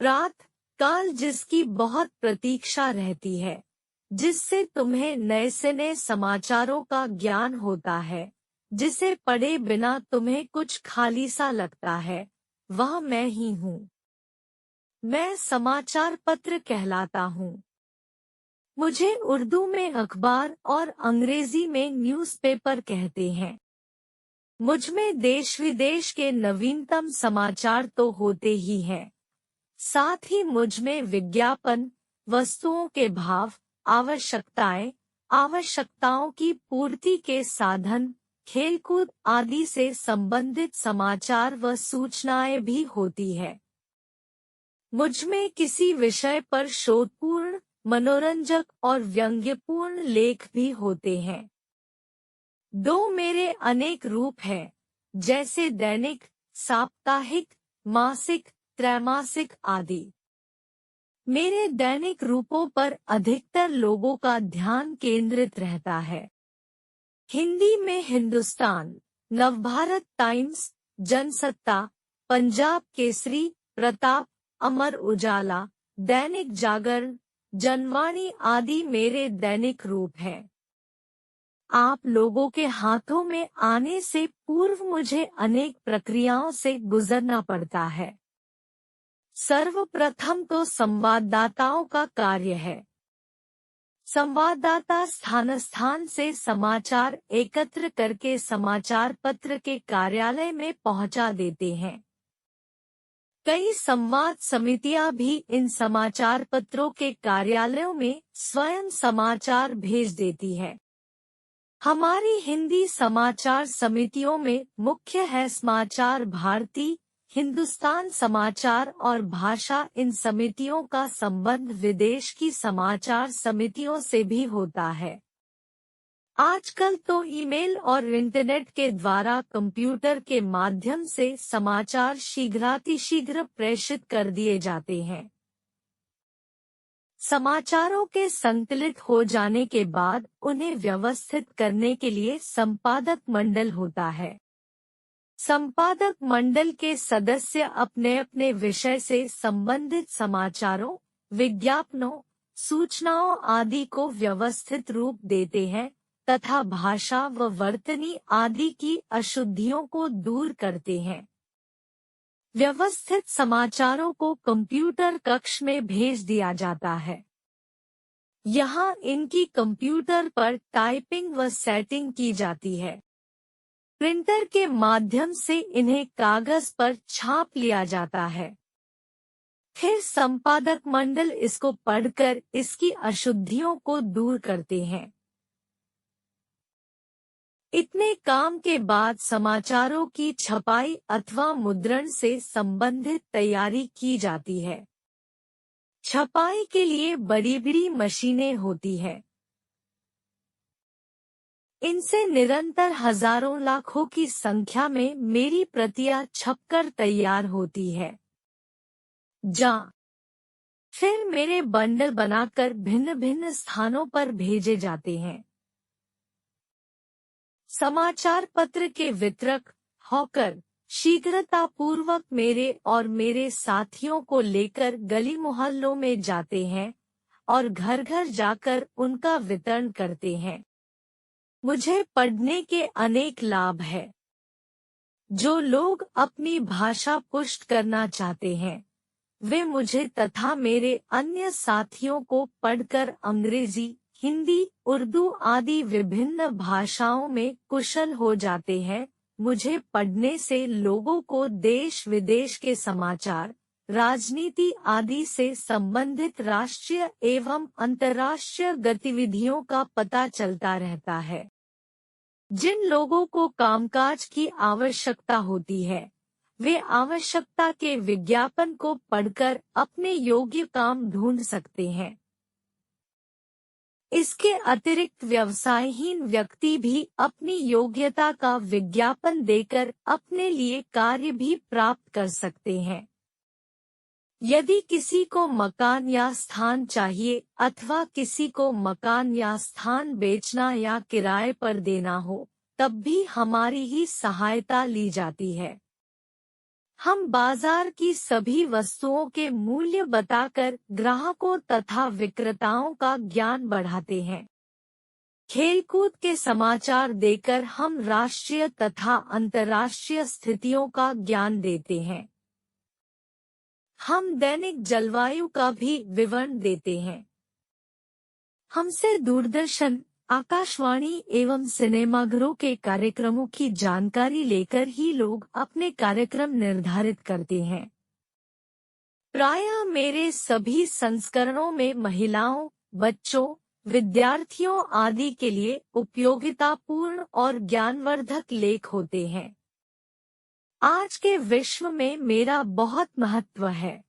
प्रातः काल जिसकी बहुत प्रतीक्षा रहती है, जिससे तुम्हें नए से नए समाचारों का ज्ञान होता है, जिसे पढ़े बिना तुम्हें कुछ खाली सा लगता है, वह मैं ही हूँ। मैं समाचार पत्र कहलाता हूँ। मुझे उर्दू में अखबार और अंग्रेजी में न्यूज़पेपर कहते हैं। मुझ में देश विदेश के नवीनतम समाचार तो होते ही हैं, साथ ही मुझ में विज्ञापन, वस्तुओं के भाव, आवश्यकताओं की पूर्ति के साधन, खेलकूद आदि से संबंधित समाचार व सूचनाएं भी होती है। मुझ में किसी विषय पर शोधपूर्ण, मनोरंजक और व्यंग्यपूर्ण लेख भी होते हैं। दो मेरे अनेक रूप हैं, जैसे दैनिक, साप्ताहिक, मासिक, त्रैमासिक आदि। मेरे दैनिक रूपों पर अधिकतर लोगों का ध्यान केंद्रित रहता है। हिंदी में हिंदुस्तान, नवभारत टाइम्स, जनसत्ता, पंजाब केसरी, प्रताप, अमर उजाला, दैनिक जागरण, जनवाणी आदि मेरे दैनिक रूप हैं। आप लोगों के हाथों में आने से पूर्व मुझे अनेक प्रक्रियाओं से गुजरना पड़ता है। सर्वप्रथम तो संवाददाताओं का कार्य है। संवाददाता स्थान स्थान से समाचार एकत्र करके समाचार पत्र के कार्यालय में पहुंचा देते हैं। कई संवाद समितियां भी इन समाचार पत्रों के कार्यालयों में स्वयं समाचार भेज देती है। हमारी हिंदी समाचार समितियों में मुख्य है समाचार भारती, हिंदुस्तान समाचार और भाषा। इन समितियों का संबंध विदेश की समाचार समितियों से भी होता है। आजकल तो ईमेल और इंटरनेट के द्वारा कंप्यूटर के माध्यम से समाचार शीघ्रातिशीघ्र प्रेषित कर दिए जाते हैं। समाचारों के संकलित हो जाने के बाद उन्हें व्यवस्थित करने के लिए संपादक मंडल होता है। संपादक मंडल के सदस्य अपने अपने विषय से संबंधित समाचारों, विज्ञापनों, सूचनाओं आदि को व्यवस्थित रूप देते हैं तथा भाषा व वर्तनी आदि की अशुद्धियों को दूर करते हैं। व्यवस्थित समाचारों को कंप्यूटर कक्ष में भेज दिया जाता है। यहाँ इनकी कंप्यूटर पर टाइपिंग व सेटिंग की जाती है। प्रिंटर के माध्यम से इन्हें कागज पर छाप लिया जाता है। फिर संपादक मंडल इसको पढ़कर इसकी अशुद्धियों को दूर करते हैं। इतने काम के बाद समाचारों की छपाई अथवा मुद्रण से संबंधित तैयारी की जाती है। छपाई के लिए बड़ी बड़ी मशीनें होती है। इनसे निरंतर हजारों लाखों की संख्या में मेरी प्रतियां छपकर तैयार होती है। फिर मेरे बंडल बनाकर भिन्न भिन्न स्थानों पर भेजे जाते हैं। समाचार पत्र के वितरक, हॉकर शीघ्रतापूर्वक मेरे और मेरे साथियों को लेकर गली मोहल्लों में जाते हैं और घर घर जाकर उनका वितरण करते हैं। मुझे पढ़ने के अनेक लाभ है। जो लोग अपनी भाषा पुष्ट करना चाहते हैं, वे मुझे तथा मेरे अन्य साथियों को पढ़कर अंग्रेजी, हिंदी, उर्दू आदि विभिन्न भाषाओं में कुशल हो जाते हैं। मुझे पढ़ने से लोगों को देश विदेश के समाचार, राजनीति आदि से संबंधित राष्ट्रीय एवं अंतर्राष्ट्रीय गतिविधियों का पता चलता रहता है। जिन लोगों को कामकाज की आवश्यकता होती है, वे आवश्यकता के विज्ञापन को पढ़कर अपने योग्य काम ढूंढ सकते हैं। इसके अतिरिक्त व्यवसायहीन व्यक्ति भी अपनी योग्यता का विज्ञापन देकर अपने लिए कार्य भी प्राप्त कर सकते हैं। यदि किसी को मकान या स्थान चाहिए अथवा किसी को मकान या स्थान बेचना या किराए पर देना हो, तब भी हमारी ही सहायता ली जाती है। हम बाजार की सभी वस्तुओं के मूल्य बताकर ग्राहकों तथा विक्रेताओं का ज्ञान बढ़ाते हैं। खेलकूद के समाचार देकर हम राष्ट्रीय तथा अंतर्राष्ट्रीय स्थितियों का ज्ञान देते हैं। हम दैनिक जलवायु का भी विवरण देते हैं। हमसे दूरदर्शन, आकाशवाणी एवं सिनेमाघरों के कार्यक्रमों की जानकारी लेकर ही लोग अपने कार्यक्रम निर्धारित करते हैं। प्रायः मेरे सभी संस्करणों में महिलाओं, बच्चों, विद्यार्थियों आदि के लिए उपयोगितापूर्ण और ज्ञानवर्धक लेख होते हैं। आज के विश्व में मेरा बहुत महत्व है।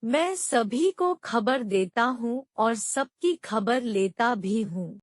मैं सभी को खबर देता हूँ और सबकी खबर लेता भी हूँ।